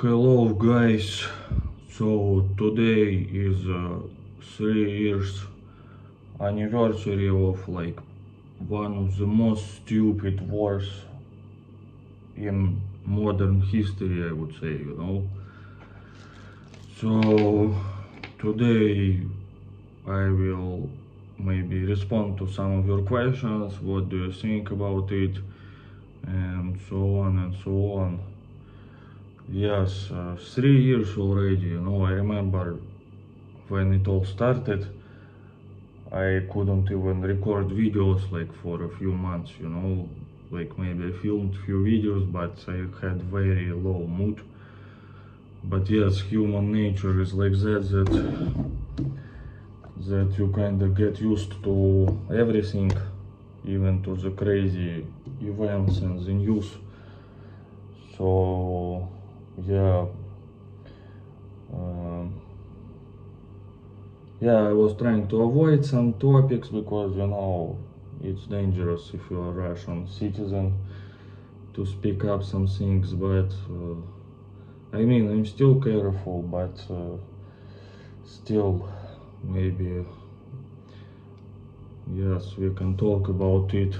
Hello guys, so today is 3 years anniversary of like one of the most stupid wars in modern history, I would say. So today I will maybe respond to some of your questions, what do you think about it, and so on and so on. Yes, 3 years already. I remember when it all started, I couldn't even record videos like for a few months. Like maybe I filmed few videos, but I had very low mood. But yes, human nature is like that you kind of get used to everything, even to the crazy events and the news. So yeah. Yeah, I was trying to avoid some topics because it's dangerous if you're a Russian citizen to speak up some things, but I mean, I'm still careful, but still, maybe, yes, we can talk about it.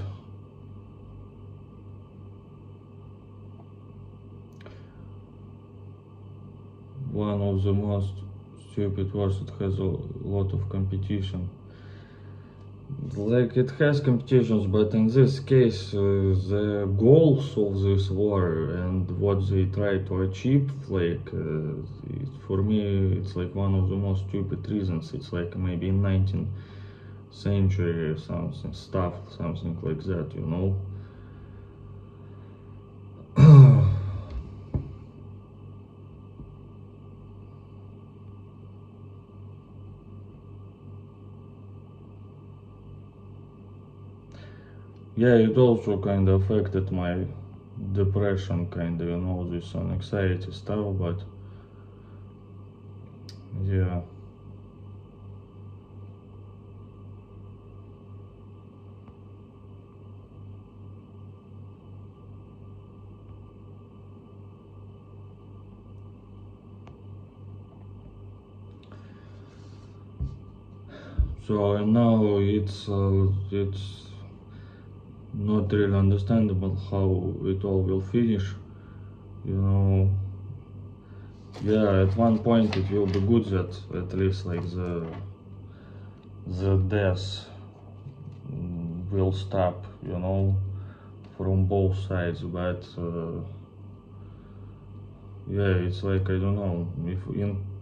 One of the most stupid wars, it has a lot of competition. Like it has competitions, but in this case, the goals of this war and what they try to achieve, for me, it's like one of the most stupid reasons. It's like maybe in 19th century or something like that. Yeah, it also kind of affected my depression, this anxiety stuff, but yeah. So and now it's not really understandable how it all will finish. You know, yeah, at one point it will be good that at least like the death will stop. From both sides, but yeah, it's like I don't know if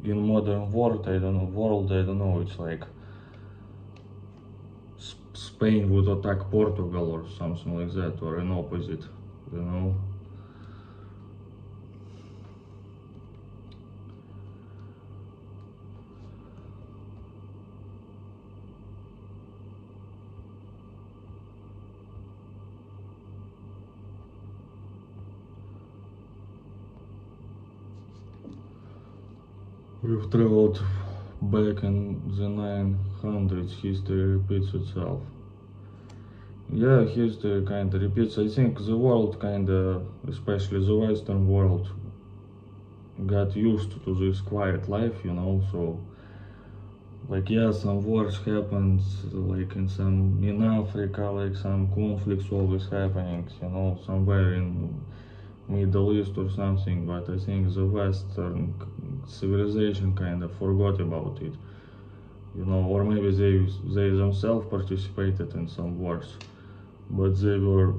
in modern world I don't know. It's like Spain would attack Portugal or something like that, or an opposite. You know. We've traveled back in the 900s, history repeats itself. Yeah, history kinda repeats. I think the world kinda, especially the Western world, got used to this quiet life. So, like, yeah, some wars happened, like in Africa, like some conflicts always happening, somewhere in Middle East or something. But I think the Western civilization kind of forgot about it, or maybe they themselves participated in some wars, but they were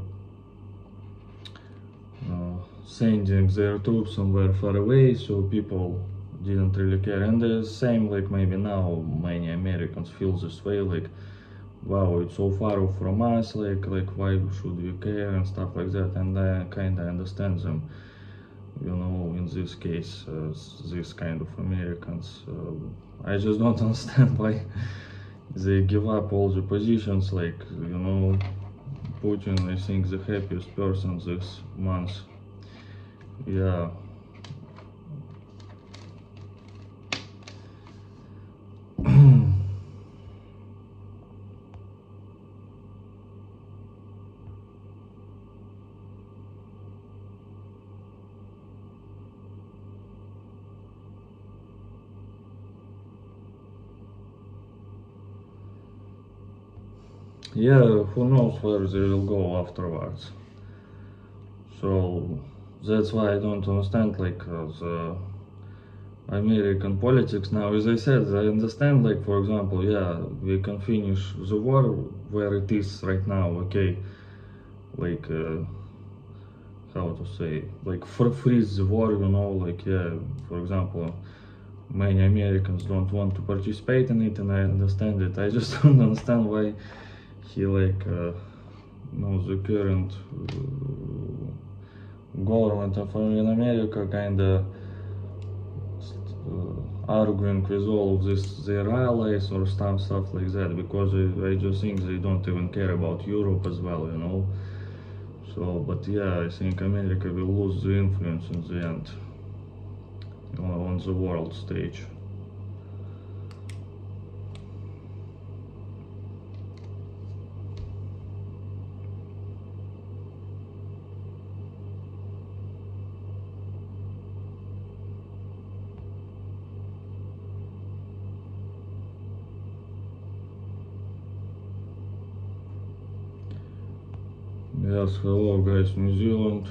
sending their troops somewhere far away, so people didn't really care. And the same, like maybe now many Americans feel this way, like, wow, it's so far off from us, like why should we care and stuff like that. And I kind of understand them, in this case, this kind of Americans. I just don't understand why they give up all the positions. Like, Putin, I think, the happiest person this month. Yeah. Yeah, who knows where they will go afterwards. So that's why I don't understand like the American politics now. As I said, I understand like, for example, yeah, we can finish the war where it is right now, okay, like how to say, like freeze the war, like, yeah, for example, many Americans don't want to participate in it, and I understand it. I just don't understand why he like the current government of in America kind of arguing with all of this their allies or stuff like that, because I just think they don't even care about Europe as well. So, but yeah, I think America will lose the influence in the end on the world stage. Yes, hello guys, New Zealand.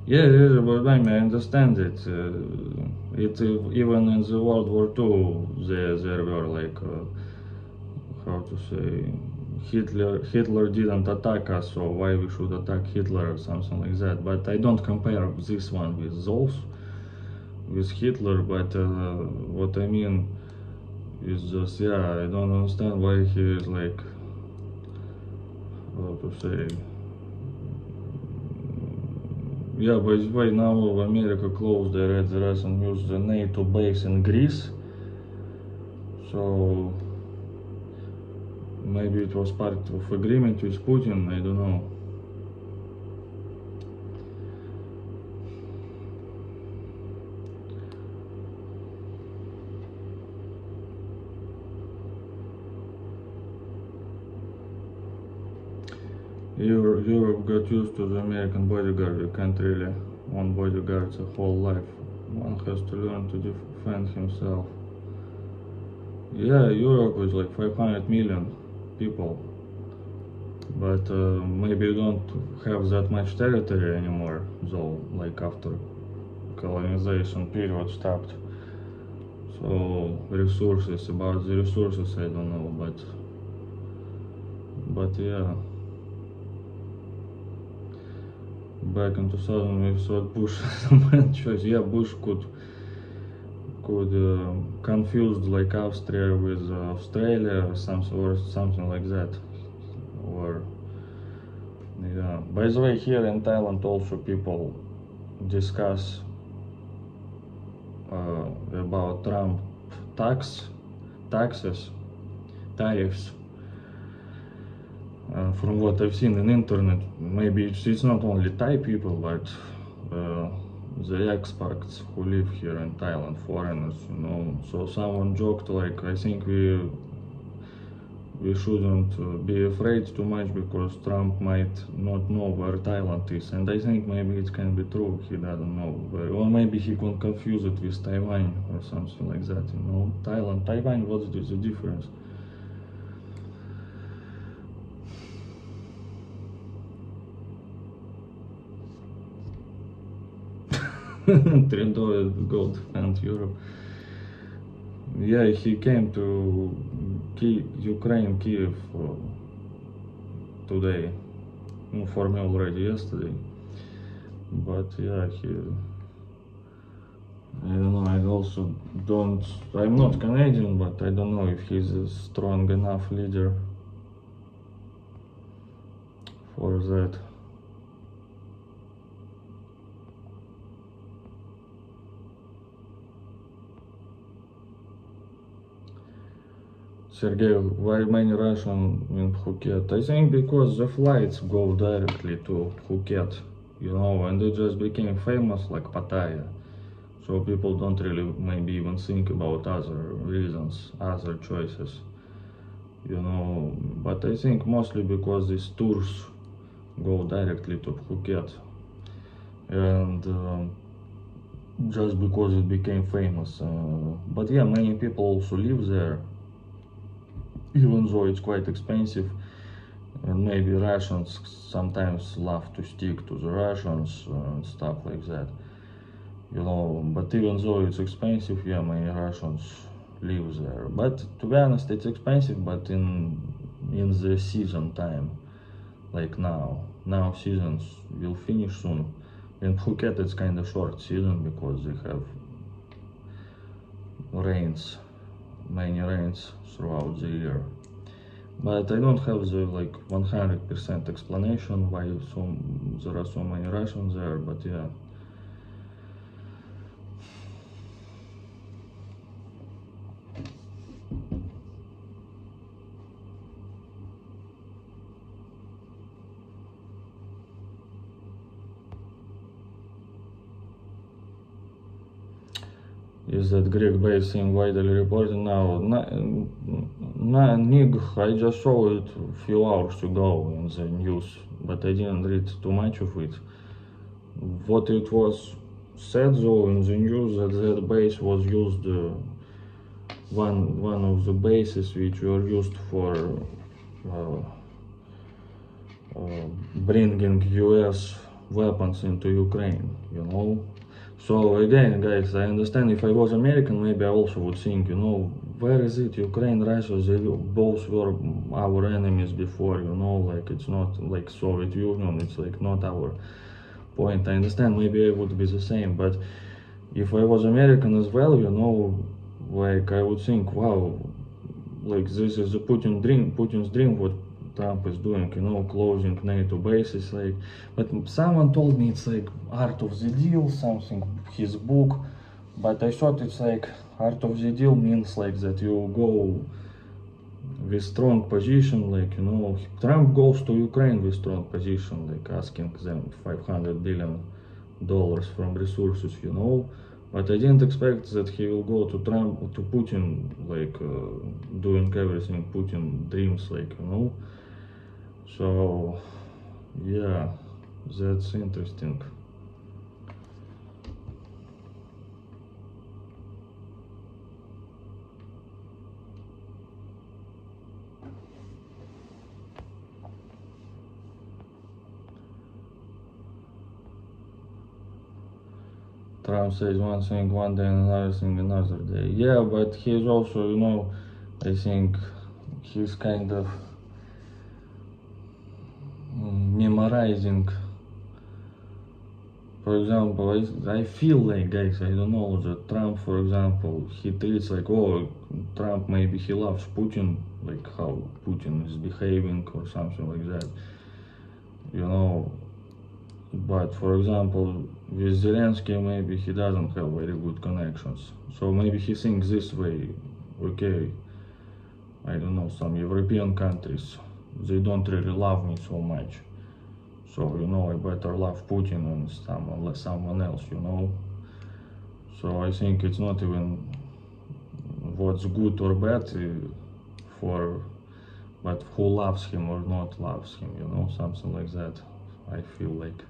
Yeah, but I understand it. Even in the World War II, there were like how to say, Hitler didn't attack us, so why we should attack Hitler or something like that. But I don't compare this one with those, with Hitler. But what I mean is just, yeah, I don't understand why he is like, how to say. Yeah, by the way, now America closed the recent news the NATO base in Greece. So maybe it was part of agreement with Putin, I don't know. Europe got used to the American bodyguard. You can't really own bodyguards a whole life. One has to learn to defend himself. Yeah, Europe is like 500 million people, but maybe you don't have that much territory anymore, though, like after colonization period stopped. So resources, about the resources, I don't know, but yeah. Back in 2000 we thought Bush man choice. Yeah, Bush could confused like Austria with Australia or something like that. Or yeah. By the way, here in Thailand also people discuss about Trump taxes, tariffs. From what I've seen in internet, maybe it's not only Thai people, but the expats who live here in Thailand, foreigners. So someone joked like, I think we shouldn't be afraid too much because Trump might not know where Thailand is, and I think maybe it can be true. He doesn't know or maybe he can confuse it with Taiwan or something like that. Taiwan. What's the difference? Trudeau go defend Europe. Yeah, he came to Ukraine, Kiev today. For me already yesterday. But yeah, I don't know, I also don't, I'm not Canadian, but I don't know if he's a strong enough leader for that. Sergey, why many Russian in Phuket? I think because the flights go directly to Phuket, and they just became famous like Pattaya. So people don't really maybe even think about other reasons, other choices. But I think mostly because these tours go directly to Phuket, and just because it became famous. But yeah, many people also live there, even though it's quite expensive. And maybe Russians sometimes love to stick to the Russians and stuff like that, But even though it's expensive, yeah, many Russians live there. But to be honest, it's expensive, but in the season time, like now seasons will finish soon. In Phuket, it's kind of short season because they have rains, many rains throughout the year. But I don't have the 100% explanation why there are so many Russians there. But yeah. Is that Greek base thing widely reported now? Nig, I just saw it a few hours ago in the news, but I didn't read too much of it. What it was said though in the news that base was used, one of the bases which were used for uh, bringing US weapons into Ukraine. So again, guys, I understand if I was American, maybe I also would think, where is it? Ukraine, Russia, they both were our enemies before, it's not like Soviet Union, it's not our point. I understand, maybe I would be the same, but if I was American as well, I would think, wow, this is the Putin's dream, what Trump is doing, closing NATO bases, but someone told me it's art of the deal, something, his book, but I thought it's art of the deal means that you go with strong position, Trump goes to Ukraine with strong position, asking them $500 billion from resources, but I didn't expect that he will go to Putin, doing everything Putin dreams, So, yeah, that's interesting. Trump says one thing one day and another thing another day. Yeah, but he's also, I think he's kind of memorizing. For example, I feel guys, I don't know, that Trump, for example, he treats Trump, maybe he loves Putin, how Putin is behaving or something like that, But for example, with Zelensky, maybe he doesn't have very good connections. So maybe he thinks this way, okay, I don't know, some European countries, they don't really love me so much. So, I better love Putin and someone else, So I think it's not even what's good or bad but who loves him or not loves him, something like that, I feel like.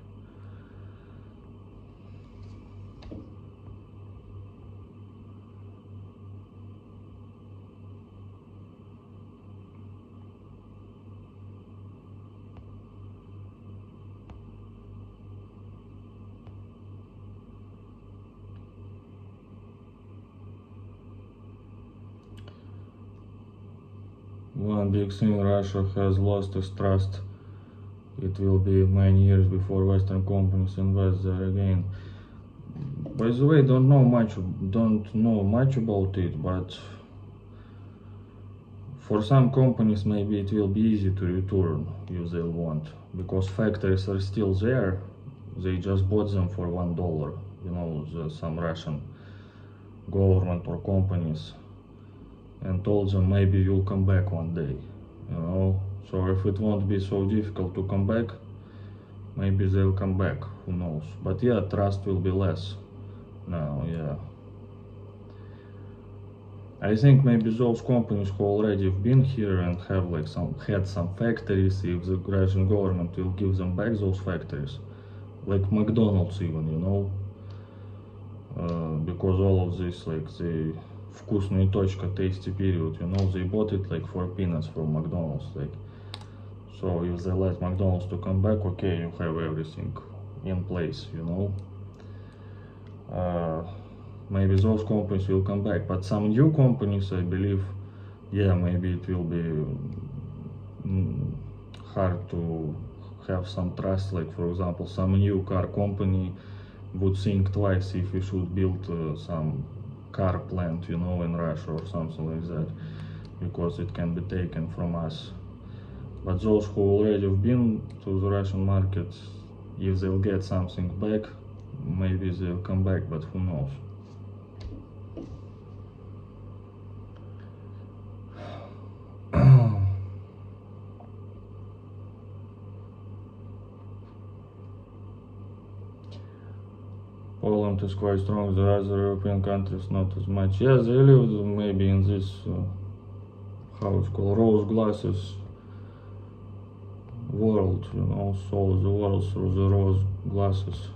One big thing, Russia has lost its trust. It will be many years before Western companies invest there again. By the way, don't know much about it, but for some companies maybe it will be easy to return if they want, because factories are still there. They just bought them for $1, some Russian government or companies, and told them maybe you'll come back one day, So if it won't be so difficult to come back, maybe they'll come back, who knows. But yeah, trust will be less now, yeah. I think maybe those companies who already have been here and have like had some factories, if the Russian government will give them back those factories, like McDonald's even, because all of this, like the вкусная точка, tasty period, they bought it like for peanuts from McDonald's, like. So if they let McDonald's to come back, okay, you have everything in place, maybe those companies will come back, but some new companies, I believe, yeah, maybe it will be hard to have some trust. Like for example, some new car company would think twice if we should build some car plant, in Russia or something like that, because it can be taken from us. But those who already have been to the Russian market, if they'll get something back, maybe they'll come back, but who knows. Poland is quite strong, the other European countries not as much. Yeah, they live maybe in this, how it's called, rose glasses world, so the world through the rose glasses.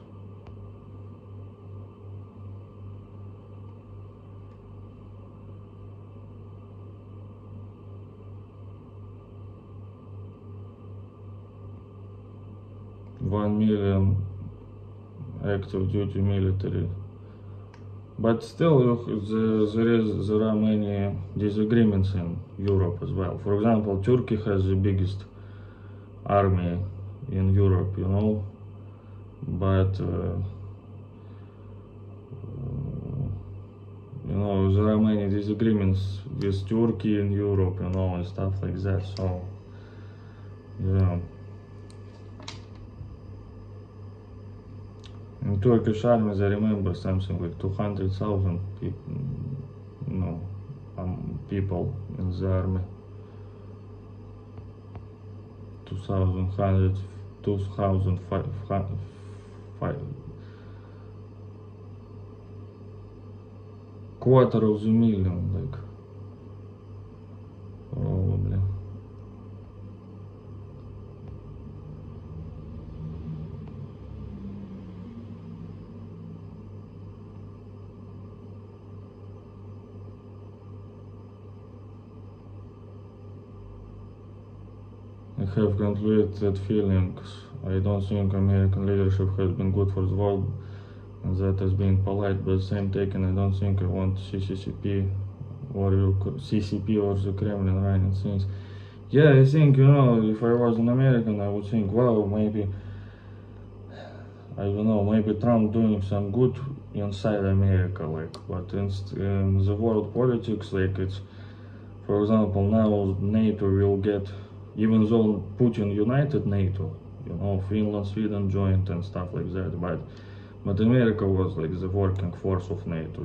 $1 million active duty military, but still there are many disagreements in Europe as well. For example, Turkey has the biggest army in Europe, but there are many disagreements with Turkey in Europe, and stuff like that. So yeah. In Turkish army, I remember something like 200,000 people, people in the army. 2,500, quarter of the million, like, probably. I have conflicted feelings. I don't think American leadership has been good for the world, and that is being polite, but same token, I don't think I want CCP or the Kremlin running things. Yeah, I think, if I was an American, I would think, wow, maybe, I don't know, maybe Trump doing some good inside America, like, but in the world politics, like, it's, for example, now NATO will get, even though Putin united NATO, Finland, Sweden joined and stuff like that, but America was like the working force of NATO,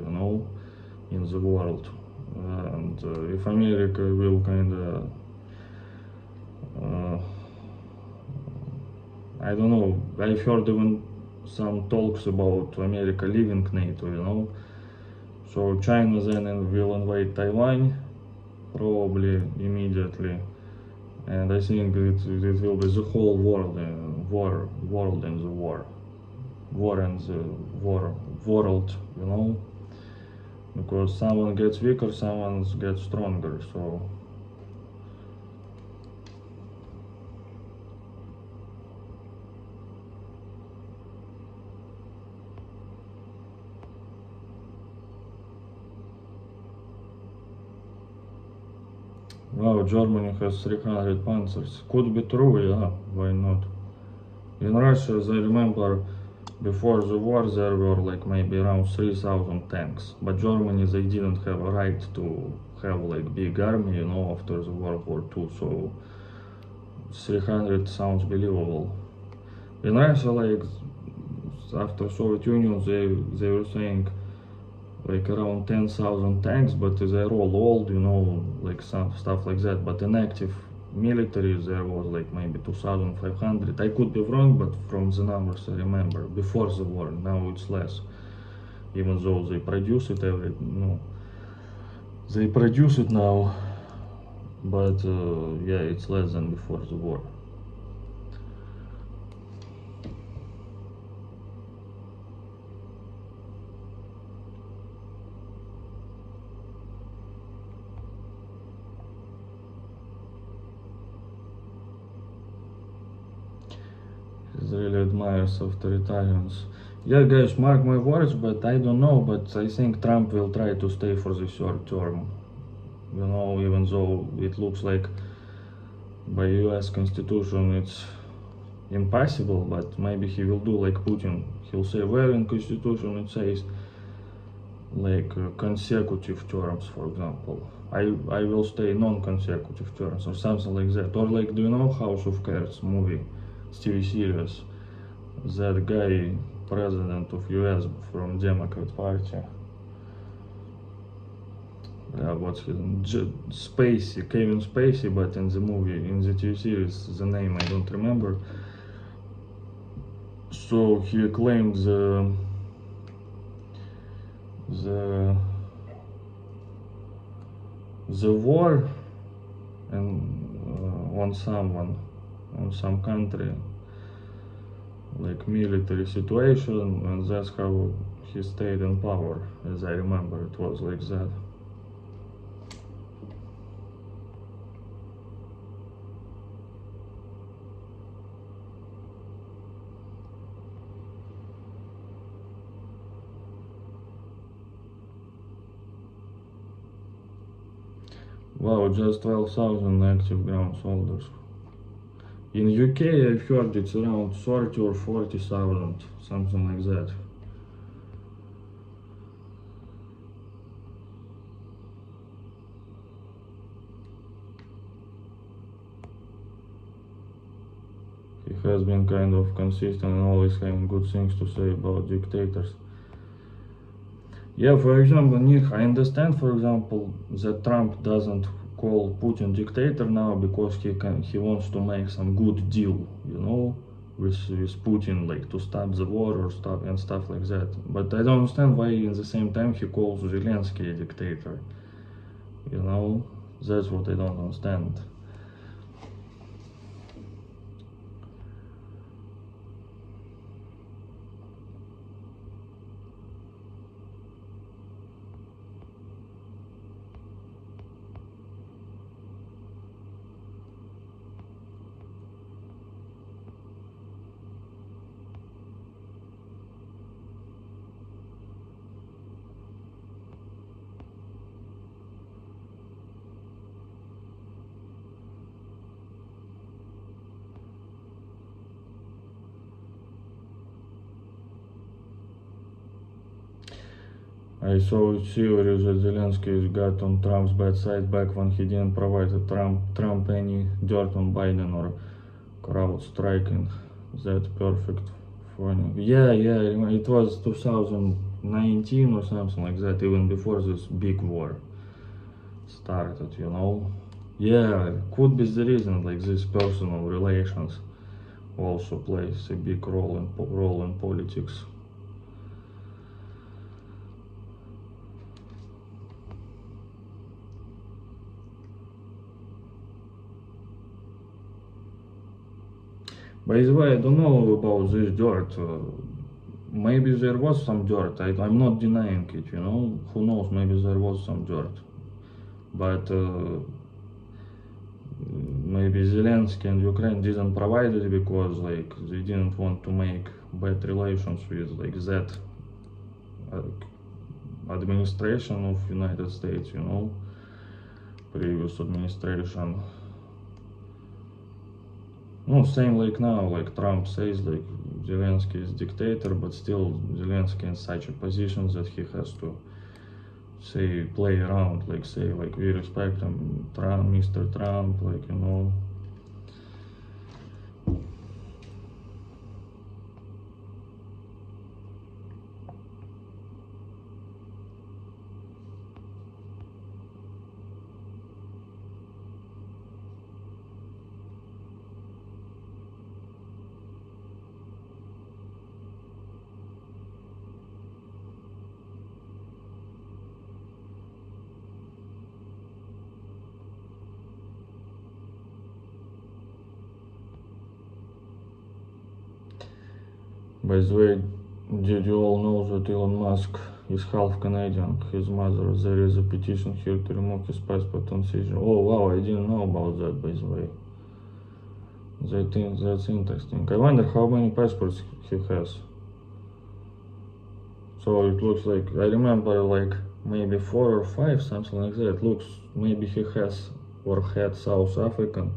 in the world. And if America will kind of, I don't know, I've heard even some talks about America leaving NATO, so China then will invade Taiwan, probably immediately, and I think it will be the whole world in the world, because someone gets weaker, someone gets stronger, so. Wow, Germany has 300 panzers. Could be true, yeah, why not? In Russia, I remember before the war there were like maybe around 3,000 tanks, but Germany, they didn't have a right to have like big army, after the World War II, so 300 sounds believable. In Russia, like after Soviet Union, they were saying like around 10,000 tanks, but they're all old, like some stuff like that. But in active military, there was like maybe 2,500. I could be wrong, but from the numbers I remember before the war. Now it's less, even though they produce it They produce it now, but yeah, it's less than before the war. He really admires authoritarians. Yeah, guys, mark my words, but I don't know, but I think Trump will try to stay for the third term. You know, even though it looks like by US constitution it's impossible, but maybe he will do like Putin. He'll say, where in constitution it says like consecutive terms, for example. I will stay non-consecutive terms or something like that. Or like, do you know House of Cards movie, TV series? That guy, president of US from Democrat Party. What's his name? Spacey, Kevin Spacey, but in the movie, in the TV series, the name I don't remember. So he claimed the the war and on someone, on some country, like military situation, and that's how he stayed in power. As I remember, it was like that. Wow, just 12,000 active ground soldiers. In UK, I've heard it's around 30 or 40,000, something like that. He has been kind of consistent and always having good things to say about dictators. Yeah, for example, Nick, I understand, for example, that Trump doesn't call Putin dictator now because he wants to make some good deal, you know, with Putin, like to stop the war or stuff and stuff like that. But I don't understand why in the same time he calls Zelensky a dictator. You know, that's what I don't understand. I saw a theory that Zelensky got on Trump's bad side back when he didn't provide Trump any dirt on Biden or crowd striking. That's perfect for him. Yeah, it was 2019 or something like that, even before this big war started, you know. Yeah, could be the reason, like this personal relations also plays a big role in politics. By the way, I don't know about this dirt. Maybe there was some dirt. I'm not denying it, you know. Who knows? Maybe there was some dirt. But maybe Zelensky and Ukraine didn't provide it because like they didn't want to make bad relations with like that administration of United States, you know, previous administration. No, same like now, like Trump says, like Zelensky is dictator, but still Zelensky in such a position that he has to say, play around, like say, like we respect him, Trump, Mr. Trump, like, you know. By the way, did you all know that Elon Musk is half Canadian? His mother. There is a petition here to remove his passport on seizure. Oh wow, I didn't know about that, by the way. That's interesting. I wonder how many passports he has. So it looks like, I remember like maybe 4 or 5, something like that. It looks, maybe he has or had South African,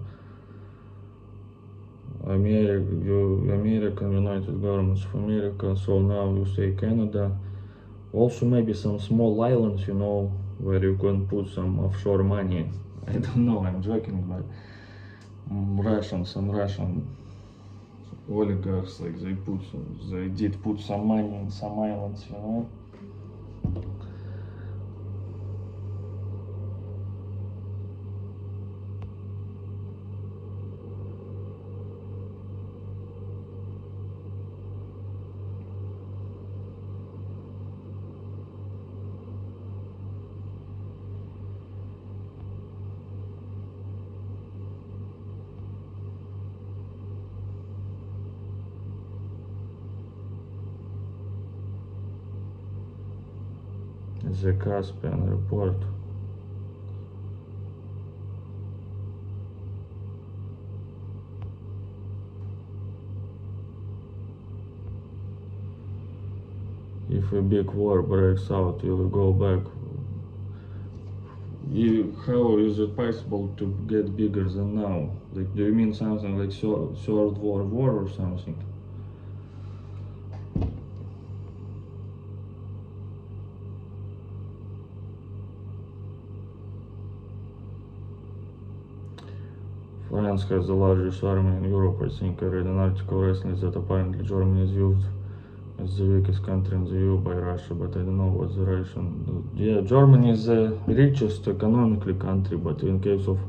American, United Governments of America, so now you say Canada. Also maybe some small islands, where you can put some offshore money. I don't know, I'm joking, but some Russian oligarchs, like they did put some money in some islands, The Caspian report. If a big war breaks out, you will go back. How is it possible to get bigger than now? Like, do you mean something like Third World War or something? France has the largest army in Europe. I think I read an article recently that apparently Germany is used as the weakest country in the EU by Russia, but I don't know what the Russian. Yeah, Germany is the richest economically country, but in case of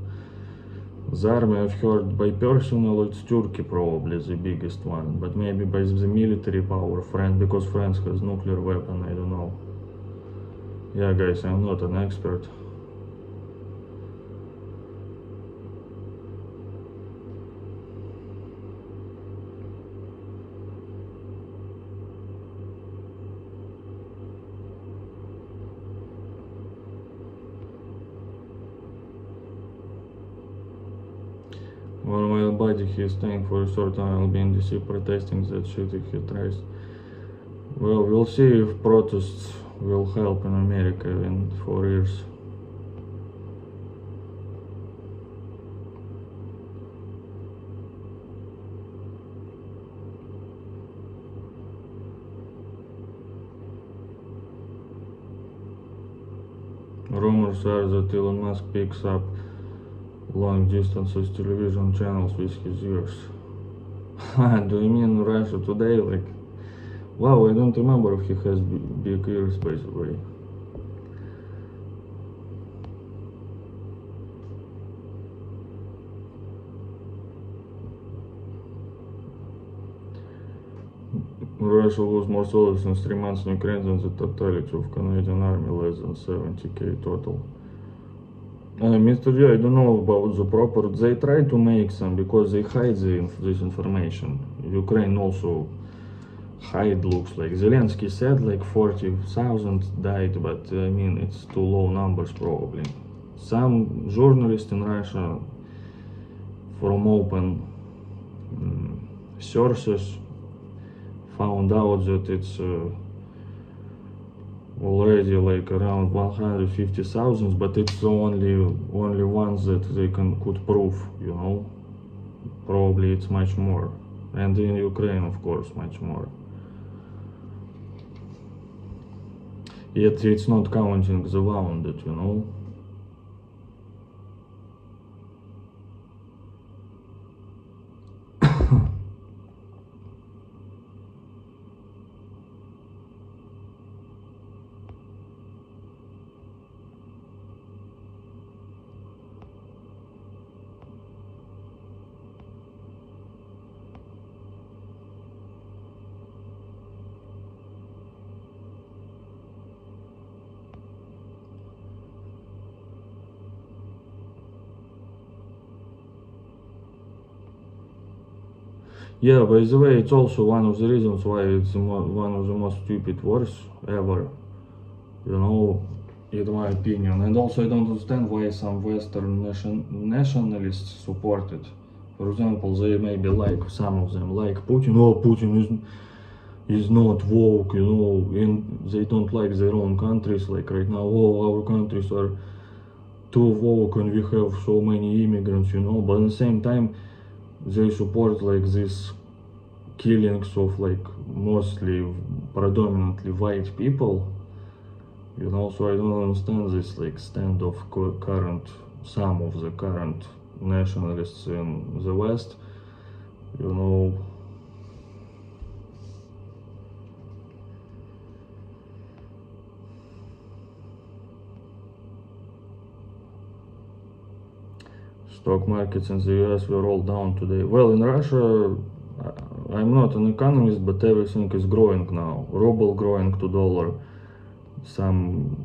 the army, I've heard by personal, it's Turkey probably the biggest one, but maybe by the military power, France, because France has nuclear weapon, I don't know. Yeah, guys, I'm not an expert. While my buddy he is staying for a short time, I'll be in DC protesting that shit if he tries. Well, we'll see if protests will help in America in 4 years. Rumors are that Elon Musk picks up long distance television channels with his ears. Do you mean Russia Today? Like, wow, I don't remember if he has big ears, by the way. Russia lost more soldiers in 3 months in Ukraine than the totality of Canadian army, less than 70k total. Mr. J, I don't know about the proper. They try to make some because they hide this information. Ukraine also hide, looks like. Zelensky said like 40,000 died, but I mean it's too low numbers probably. Some journalists in Russia from open sources found out that it's already like around 150,000, but it's only ones that they could prove, Probably it's much more, and in Ukraine, of course, much more. Yet it's not counting the wounded, Yeah, by the way, it's also one of the reasons why it's one of the most stupid wars ever, you know, in my opinion. And also I don't understand why some Western nationalists support it. For example, they maybe like, some of them like Putin. Oh, Putin is not woke, you know, and they don't like their own countries. Like right now, oh, our countries are too woke and we have so many immigrants, you know. But at the same time, they support like this killings of like mostly predominantly white people, you know. So I don't understand this like stand of current, some of the current nationalists in the West, you know. Stock markets in the US were all down today. Well, in Russia, I'm not an economist, but everything is growing now. Ruble growing to dollar. Some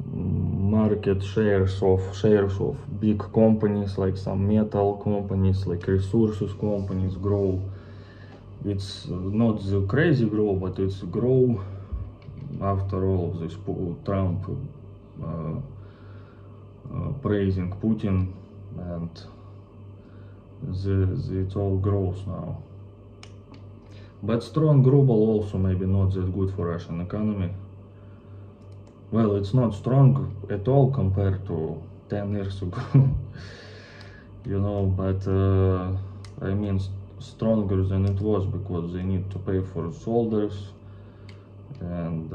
market shares of big companies, like some metal companies, like resources companies, grow. It's not the crazy grow, but it's grow after all of this Trump praising Putin, and it all grows now. But strong ruble also maybe not that good for Russian economy. Well, it's not strong at all compared to 10 years ago, you know, but I mean stronger than it was because they need to pay for soldiers and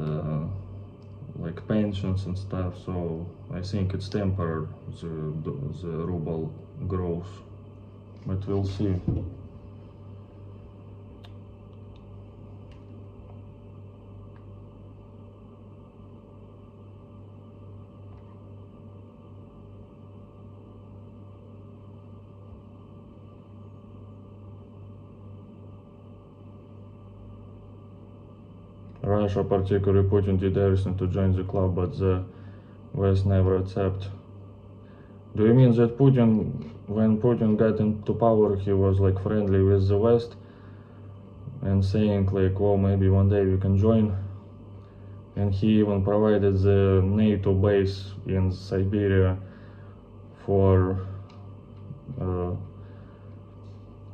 like pensions and stuff. So I think it's temporary, the ruble growth, but we'll see. Russia, particularly Putin, did everything to join the club, but the West never accept. Do you mean that Putin, when Putin got into power, he was like friendly with the West and saying like, oh, maybe one day we can join? And he even provided the NATO base in Siberia for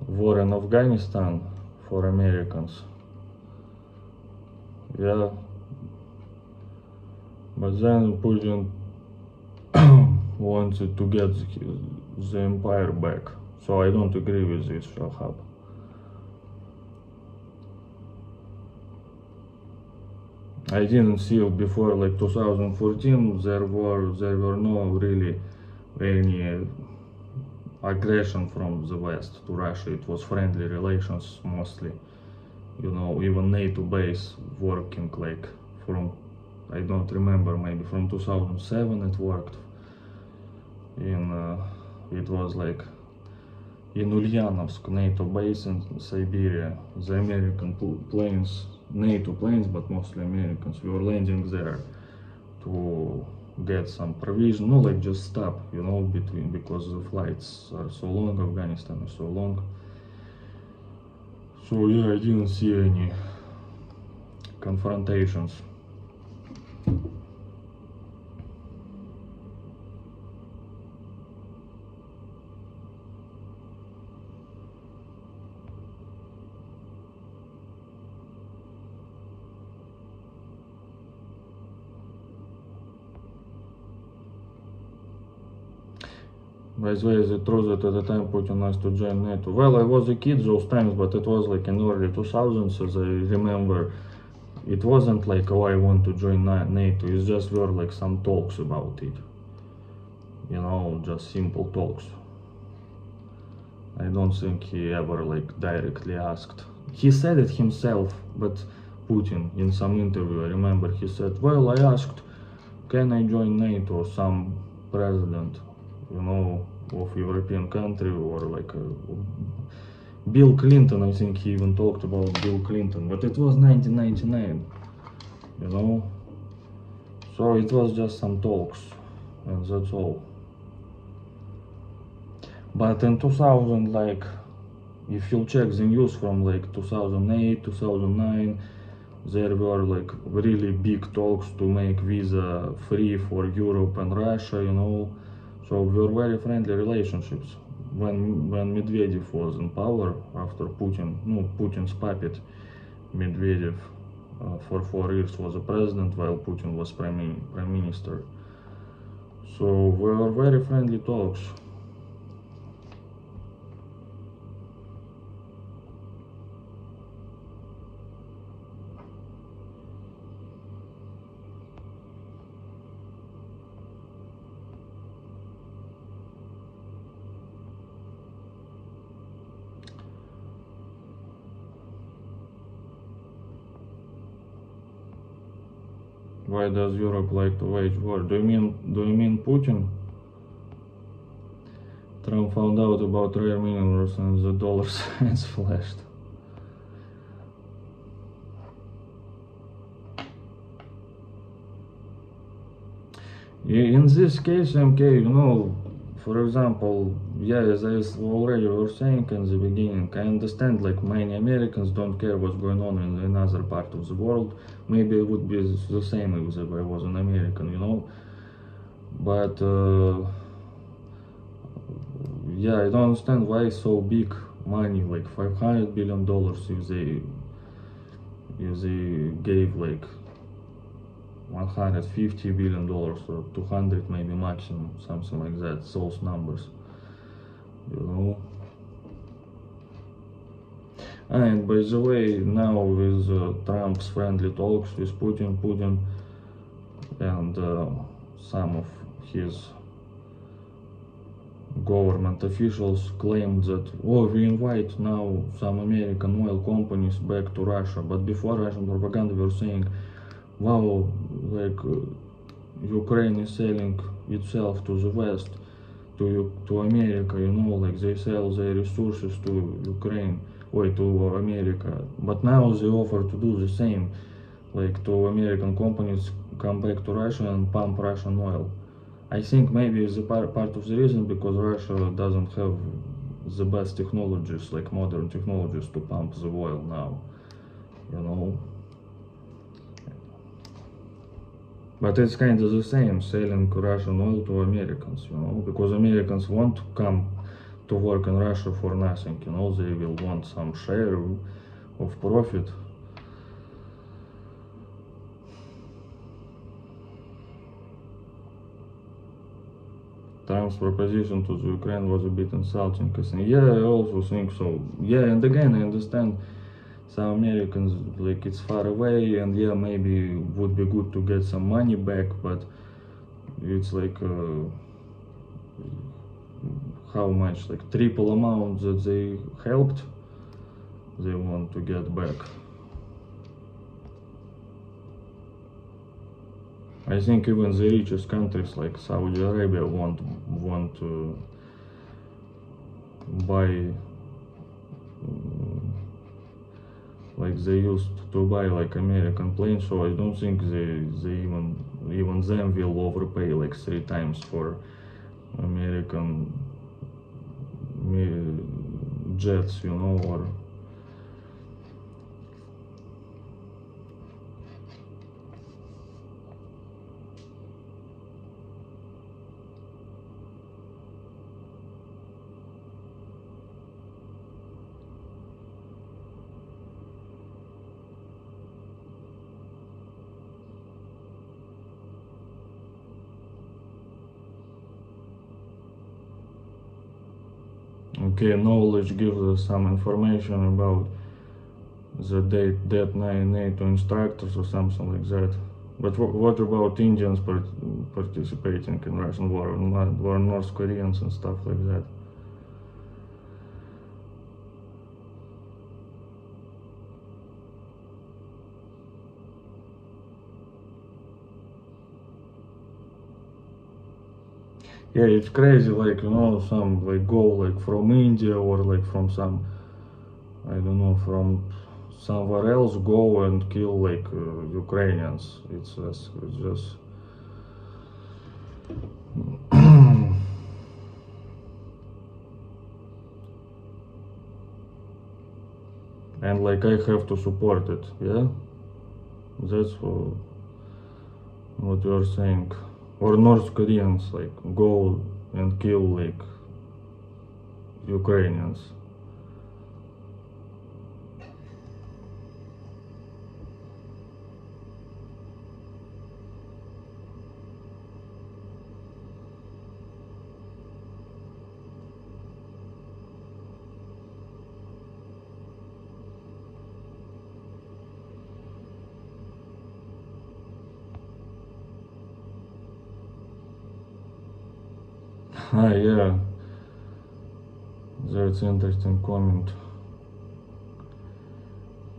war in Afghanistan for Americans. Yeah, but then Putin wanted to get the empire back. So I don't agree with this, Shahab. I didn't see before like 2014 there were no really any aggression from the West to Russia. It was friendly relations mostly, you know. Even NATO base working like from, I don't remember, maybe from 2007 it worked in it was like in Ulyanovsk NATO base in Siberia. The American planes, NATO planes, but mostly Americans, we were landing there to get some provision, no, like just stop, you know, between, because the flights are so long, Afghanistan is so long. So yeah, I didn't see any confrontations. By the way, is it true that at the time Putin asked to join NATO? Well, I was a kid those times, but it was like in early 2000s, as I remember. It wasn't like, oh, I want to join NATO. It's just were like some talks about it, you know, just simple talks. I don't think he ever like directly asked. He said it himself, but Putin, in some interview, I remember he said, well, I asked, can I join NATO? Some president, you know, of European country, or like Bill Clinton. I think he even talked about Bill Clinton, but it was 1999, you know. So it was just some talks, and that's all. But in 2000, like if you check the news from like 2008, 2009, there were like really big talks to make visa free for Europe and Russia, So were very friendly relationships. When Medvedev was in power after Putin, no, Putin's puppet Medvedev for 4 years was a president while Putin was prime minister. So were very friendly talks. Why does Europe like to wage war? Do you mean Putin? Trump found out about rare minerals and the dollar signs flashed. In this case, MK, for example, as I already were saying in the beginning, I understand like many Americans don't care what's going on in another part of the world. Maybe it would be the same if I was an American, But I don't understand why so big money, like $500 billion, if they gave like $150 billion or 200 maybe maximum, something like that, those numbers, And by the way, now with Trump's friendly talks with Putin and some of his government officials claimed that, we invite now some American oil companies back to Russia, but before Russian propaganda were saying, wow, like Ukraine is selling itself to the West, to America, like they sell their resources to Ukraine, to America, but now they offer to do the same, like to American companies come back to Russia and pump Russian oil. I think maybe the part of the reason because Russia doesn't have the best technologies, like modern technologies to pump the oil now, But it's kind of the same, selling Russian oil to Americans, because Americans won't come to work in Russia for nothing, they will want some share of profit. Trump's proposition to the Ukraine was a bit insulting. I also think so. And again, I understand some Americans, like it's far away, and maybe would be good to get some money back, but it's like how much, like triple amount that they helped, they want to get back. I think even the richest countries like Saudi Arabia want to buy, like they used to buy like American planes, so I don't think they even them will overpay like 3 times for American jets, or okay, knowledge gives us some information about the dead NATO instructors or something like that. But what about Indians participating in Russian war, or North Koreans and stuff like that? It's crazy, like, some like go like from India or like from some, I don't know, from somewhere else go and kill like Ukrainians. It's just and like I have to support it. Yeah, that's what you're saying. Or North Koreans like go and kill like Ukrainians. Ah, yeah, that's interesting comment.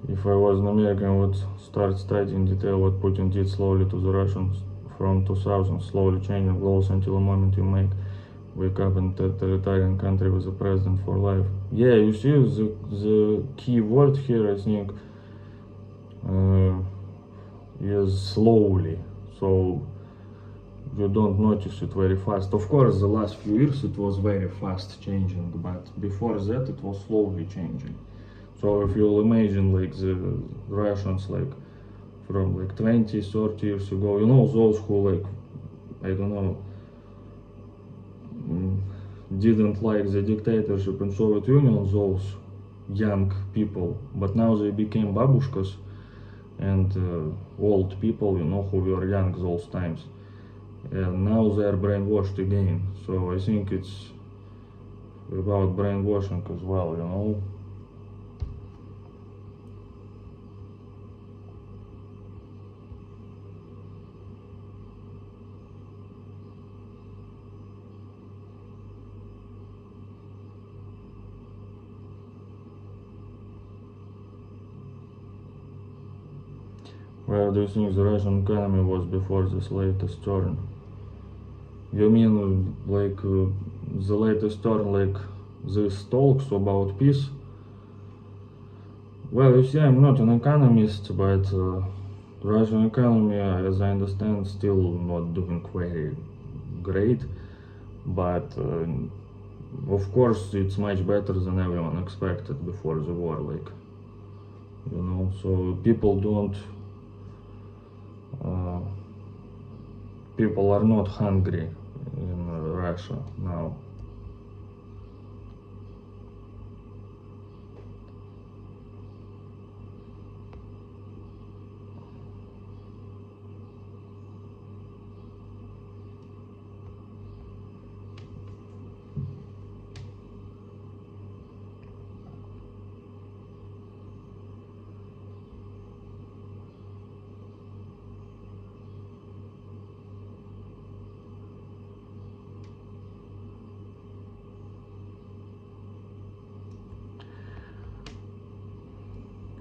If I was an American, I would start studying in detail what Putin did slowly to the Russians from 2000, slowly changing laws until the moment you wake up in a totalitarian country with a president for life. Yeah, you see, the key word here, I think, is slowly. So you don't notice it very fast. Of course, the last few years it was very fast changing, but before that it was slowly changing. So if you'll imagine like the Russians like from like 20, 30 years ago, you know, those who like, I don't know, didn't like the dictatorship in Soviet Union, those young people, but now they became babushkas and old people, you know, who were young those times. And now they are brainwashed again. So I think it's about brainwashing as well, you know. Where do you think the Russian economy was before this latest turn? You mean like the latest turn, like these talks about peace? Well, you see, I'm not an economist, but Russian economy, as I understand, still not doing very great. But of course, it's much better than everyone expected before the war. Like, you know, so uh, people are not hungry in Russia now.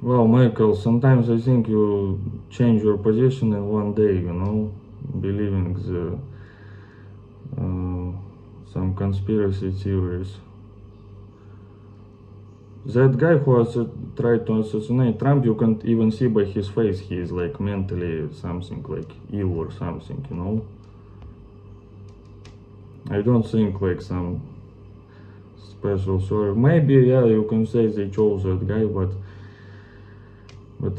Well, Michael, sometimes I think you change your position in one day, you know, believing some conspiracy theories. That guy who has tried to assassinate Trump, you can even see by his face he is like mentally something like ill or something, you know. I don't think like some special story. Maybe yeah, you can say they chose that guy, but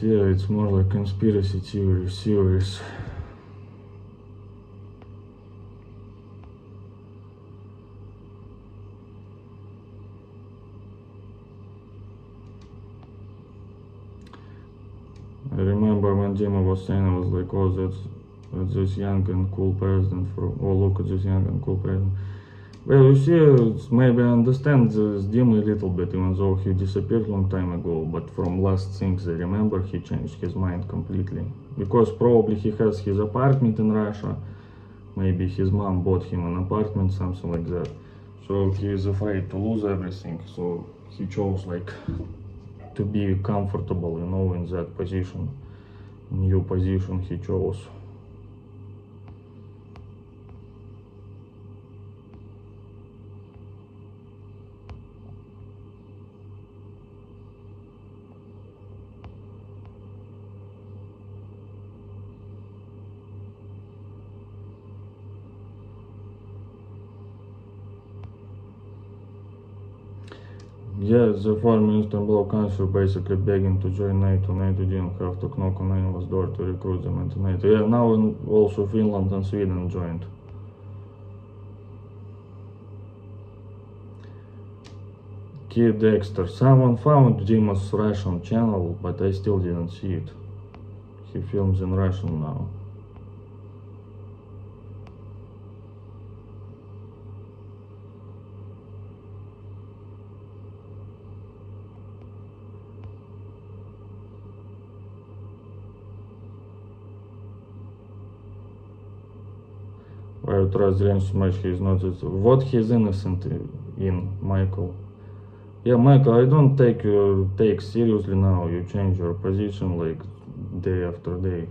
yeah, it's more like conspiracy theories. I remember when Dima was saying, I was like, oh, that's this young and cool president. Oh, look at this young and cool president. Well, you see, maybe I understand this Dima a little bit, even though he disappeared long time ago. But from last things I remember, he changed his mind completely. Because probably he has his apartment in Russia. Maybe his mom bought him an apartment, something like that. So he is afraid to lose everything. So he chose like to be comfortable, you know, in that position, new position he chose. Yes, the foreign minister blocked answer basically begging to join NATO. NATO didn't have to knock on anyone's door to recruit them into NATO. Yeah, now also Finland and Sweden joined. Kid Dexter. Someone found Dima's Russian channel, but I still didn't see it. He films in Russian now. I would trust Zelensky so much he is not that. What he is innocent in, Michael? Yeah, Michael, I don't take your take seriously now. You change your position like day after day.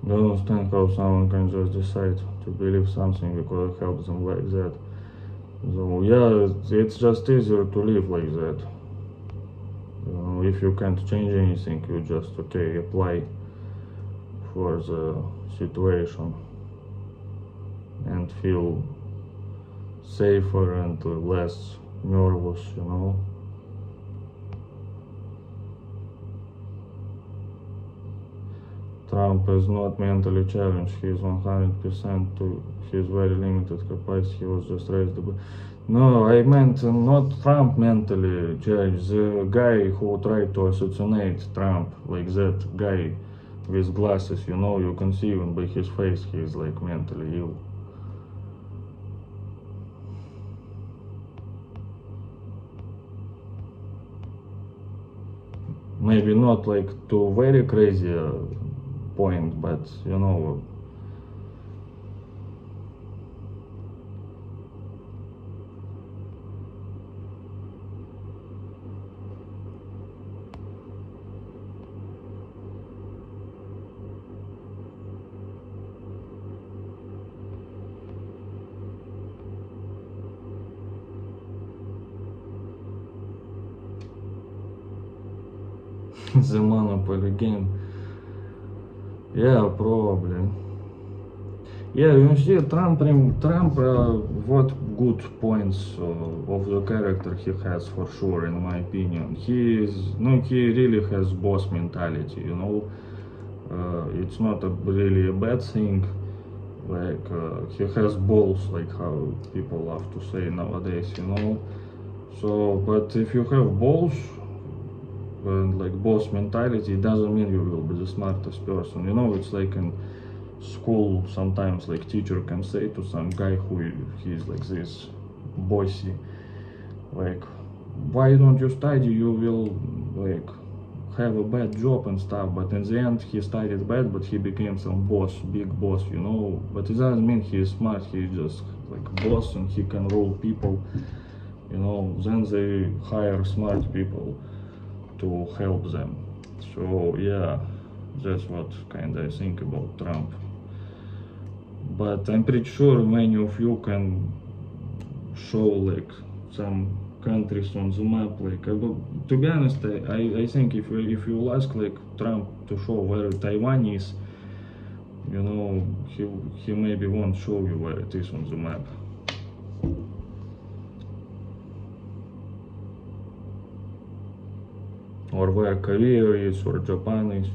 Don't understand how someone can just decide to believe something because it helps them like that. So yeah, it's just easier to live like that. If you can't change anything, you just apply for the situation and feel safer and less nervous. Trump is not mentally challenged. He is 100% to his very limited capacity. He was just raised. No, I meant not Trump mentally challenged. The guy who tried to assassinate Trump, like that guy with glasses, you can see even by his face he is like mentally ill. Maybe not like to very crazy point, but the monopoly game. Yeah, probably. Yeah, you see, Trump, what good points of the character he has for sure, in my opinion. He really has boss mentality. It's not really a bad thing. Like, he has balls, like how people love to say nowadays. So, but if you have balls and like boss mentality, it doesn't mean you will be the smartest person. It's like in school sometimes, like teacher can say to some guy who he's like this bossy, like, why don't you study, you will like have a bad job and stuff. But in the end he studied bad, but he became some big boss. But it doesn't mean he is smart. He's just like boss and he can rule people. Then they hire smart people to help them. So yeah, that's what kind of I think about Trump. But I'm pretty sure many of you can show like some countries on the map. Like, to be honest, I think if you ask like Trump to show where Taiwan is, he maybe won't show you where it is on the map. Or where Korea is, or Japan is.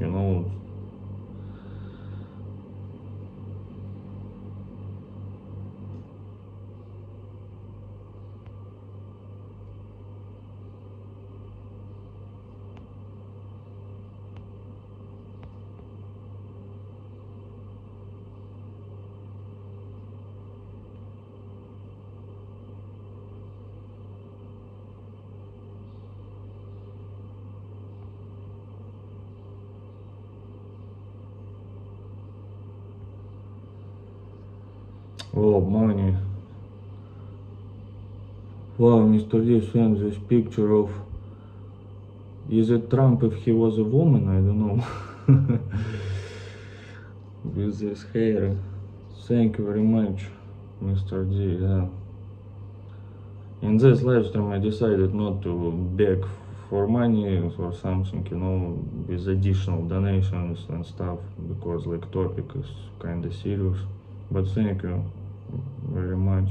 Oh, money. Wow, Mr. D sent this picture of. Is it Trump if he was a woman? I don't know. With this hair. Thank you very much, Mr. D. Yeah. In this live stream, I decided not to beg for money or something, with additional donations and stuff, because like topic is kind of serious. But thank you very much.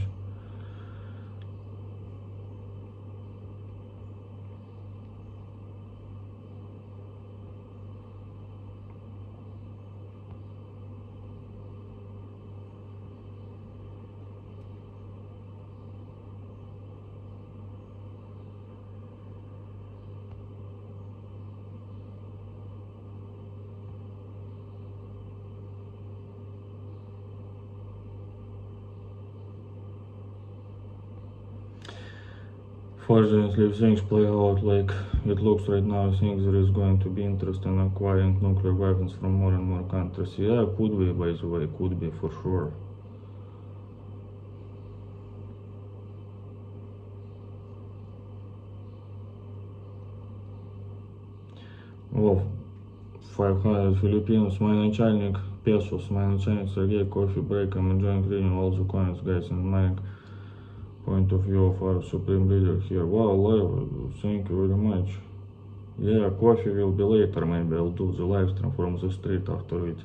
Fortunately, if things play out like it looks right now, I think there is going to be interest in acquiring nuclear weapons from more and more countries. Yeah, could be, by the way, could be for sure. О, 500 Filipinos, my начальник pesos, my начальник Sergey, coffee break, I'm enjoying reading all the comments, guys, and my point of view of our supreme leader here. Wow, thank you very much. Yeah, coffee will be later, maybe I'll do the live stream from the street after it.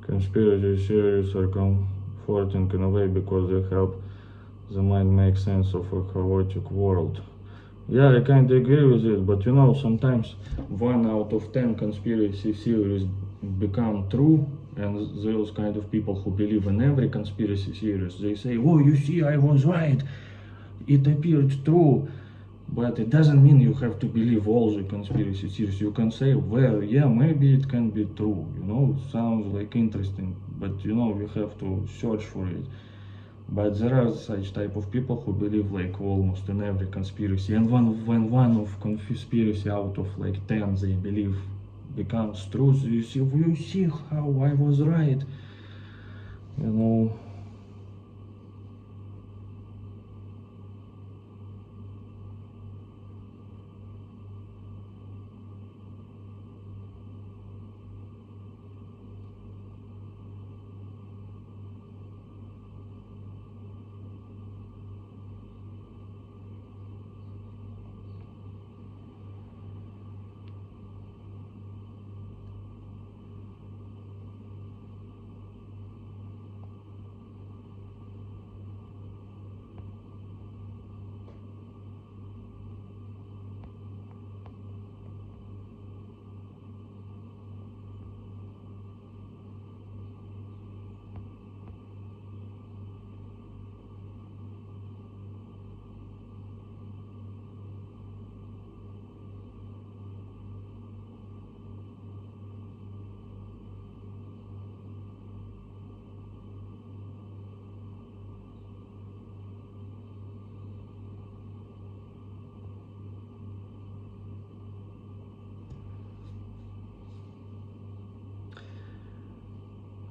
Conspiracy theories are comforting in a way because they help the mind make sense of a chaotic world. Yeah, I kind of agree with it, but sometimes 1 out of 10 conspiracy theories become true, and those kind of people who believe in every conspiracy theories, they say, oh, you see, I was right, it appeared true. But it doesn't mean you have to believe all the conspiracy theories. You can say, well, yeah, maybe it can be true, sounds like interesting, but you have to search for it. But there are such type of people who believe like almost in every conspiracy, and when one of conspiracy out of like 10 they believe becomes true, you see how I was right, you know.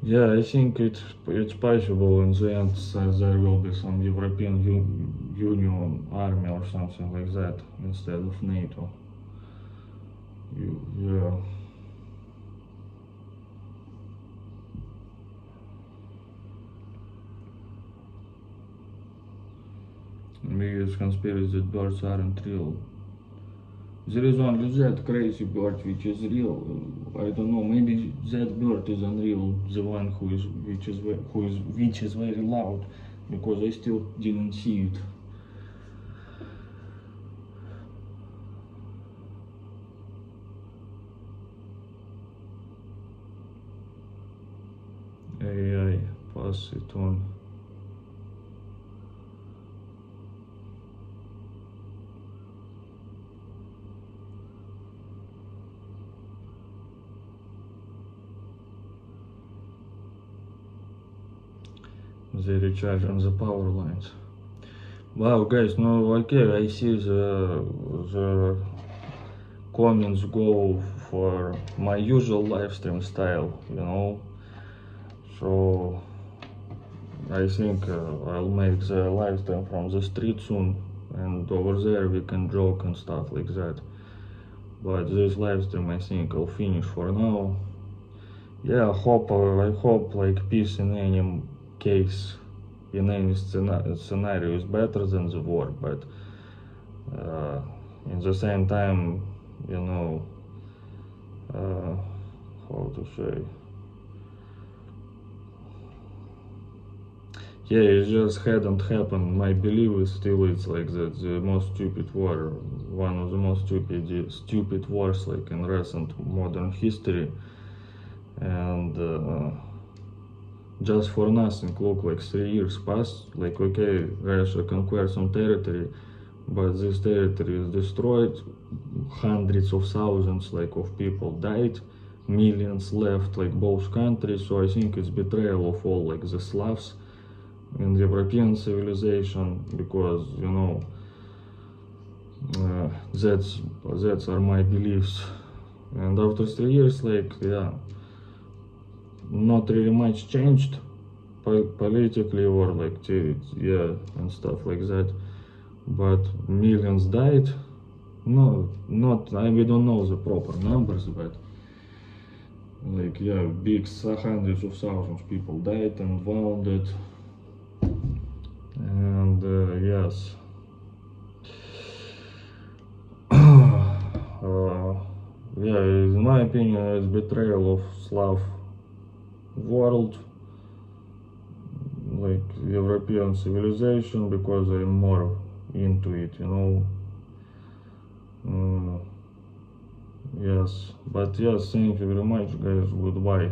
Yeah, I think it's possible in the end there will be some European Union army or something like that instead of NATO. Yeah. Biggest conspiracy that birds aren't real. There is only that crazy bird which is real. I don't know. Maybe that bird is unreal. The one which is very loud, because I still didn't see it. yes, it won. They recharge on the power lines. Wow, guys, no, okay, I see the comments go for my usual live stream style, you know. So I think I'll make the live stream from the street soon, and over there we can joke and stuff like that. But this live stream, I think I'll finish for now. Yeah, I hope like peace in any case, in any scenario is better than the war, but in the same time, you know, how to say, yeah, it just hadn't happened. My belief is still it's like that the most stupid war, one of the most stupid wars like in recent modern history, and just for nothing. Look, like 3 years passed. Like, okay, Russia conquered some territory, but this territory is destroyed. Hundreds of thousands like of people died. Millions left like both countries. So I think it's betrayal of all like the Slavs in European civilization, because you know that's are my beliefs. And after 3 years, like, yeah, not really much changed politically or like yeah, and stuff like that, but millions died. No, not we don't know the proper numbers, but like, yeah, big hundreds of thousands people died and wounded. And yes, yeah, in my opinion, it's betrayal of Slav world, like European civilization, because I'm more into it, you know. Yes, but yes, thank you very much, guys. Goodbye.